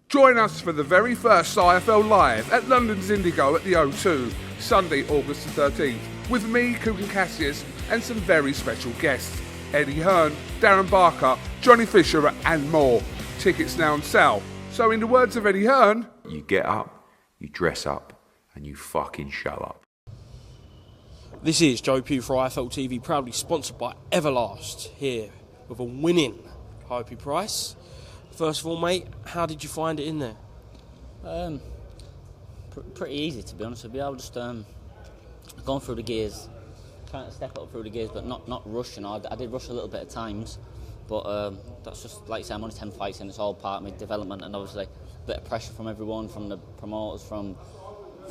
Join us for the very first IFL Live at London's Indigo at the O2, Sunday, August the 13th, with me, Cook and Cassius, and some very special guests. Eddie Hearn, Darren Barker, Johnny Fisher and more. Tickets now on sale. So in the words of Eddie Hearn, you get up, you dress up, and you fucking show up. This is Joe Pugh for IFL TV, proudly sponsored by Everlast, here with a winning Hopey price. First of all, mate, how did you find it in there? Pretty easy, to be honest with you. I was just going through the gears, trying to step up through the gears, but not rushing. I did rush a little bit at times, but that's just, like I say, I'm only 10 fights in. It's all part of my development, and obviously a bit of pressure from everyone, from the promoters, from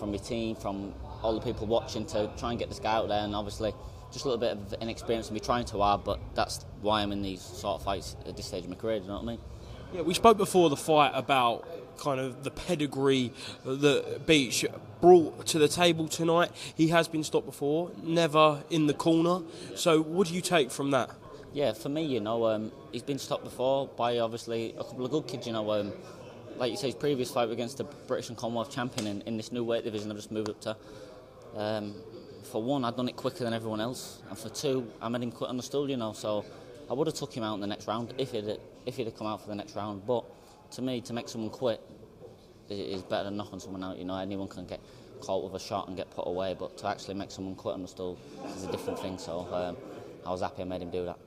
my team, from all the people watching, to try and get this guy out there. And obviously just a little bit of inexperience and me trying too hard, but that's why I'm in these sort of fights at this stage of my career, do you know what I mean? Yeah, we spoke before the fight about kind of the pedigree that Beech brought to the table tonight. He has been stopped before, never in the corner. So what do you take from that? Yeah, for me, he's been stopped before by obviously a couple of good kids, like you say, his previous fight against the British and Commonwealth champion in this new weight division I've just moved up to. For one, I'd done it quicker than everyone else, and for two, I made him quit on the stool, so I would have took him out in the next round if he'd have come out for the next round. But to me, to make someone quit is better than knocking someone out. Anyone can get caught with a shot and get put away, but to actually make someone quit on the stool is a different thing. So I was happy I made him do that.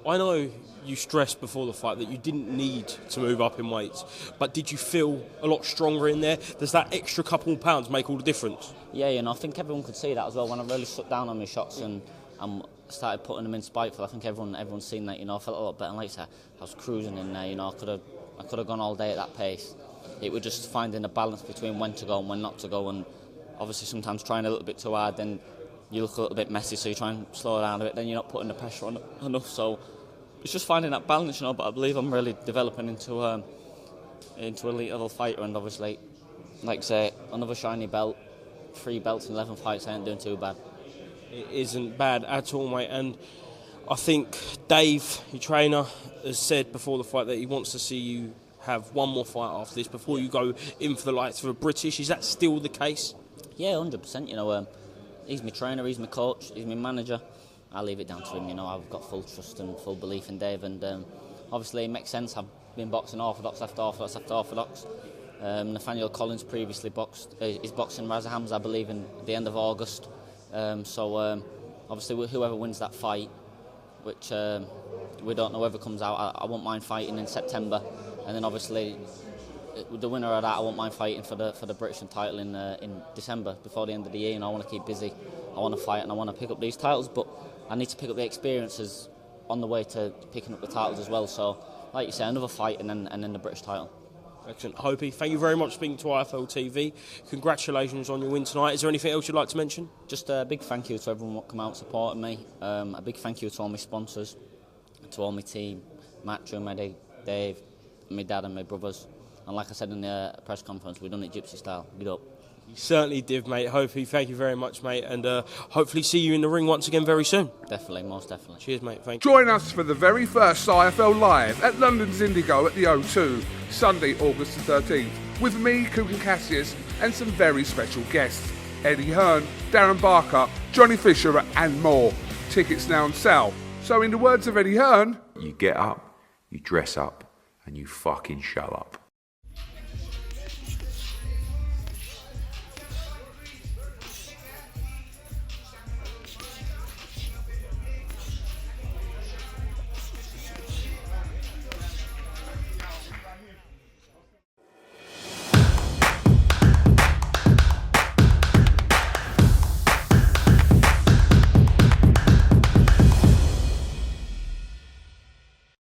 I know you stressed before the fight that you didn't need to move up in weights, but did you feel a lot stronger in there? Does that extra couple of pounds make all the difference? Yeah, I think everyone could see that as well. When I really shut down on my shots and started putting them in spiteful, I think everyone's seen that. I felt a lot better. And like I said, I was cruising in there. I could have gone all day at that pace. It was just finding a balance between when to go and when not to go, and obviously sometimes trying a little bit too hard, then you look a little bit messy, so you try and slow it down a bit, then you're not putting the pressure on enough. So it's just finding that balance, but I believe I'm really developing into elite level fighter, and obviously, like I say, another shiny belt, 3 belts in 11 fights, I ain't doing too bad. It isn't bad at all, mate, and I think Dave, your trainer, has said before the fight that he wants to see you have one more fight after this before you go in for the lights for the British. Is that still the case? Yeah, 100%. He's my trainer, he's my coach, he's my manager. I leave it down to him. I've got full trust and full belief in Dave, and obviously it makes sense. I've been boxing orthodox after orthodox after orthodox. Nathaniel Collins previously boxed. He's boxing Raza Hamza, I believe, in the end of August. So obviously whoever wins that fight, which we don't know whether comes out, I won't mind fighting in September, and then obviously the winner of that, I won't mind fighting for the British title in December before the end of the year. I want to keep busy, I want to fight, and I want to pick up these titles, but I need to pick up the experiences on the way to picking up the titles as well. So like you say, another fight and then the British title. Excellent. Hopey, thank you very much for speaking to IFL TV. Congratulations on your win tonight. Is there anything else you'd like to mention? Just a big thank you to everyone who come out supporting me. A big thank you to all my sponsors, to all my team, Matt, Eddie, Dave, my dad and my brothers. And like I said in the press conference, we've done it Gypsy style. Get up. You certainly did, mate. Hopey, thank you very much, mate. And hopefully see you in the ring once again very soon. Definitely, most definitely. Cheers, mate. Thank you. join us for the very first IFL Live at London's Indigo at the O2, Sunday, August the 13th, with me, Cook and Cassius, and some very special guests. Eddie Hearn, Darren Barker, Johnny Fisher and more. Tickets now on sale. So in the words of Eddie Hearn, You get up, you dress up, and you fucking show up.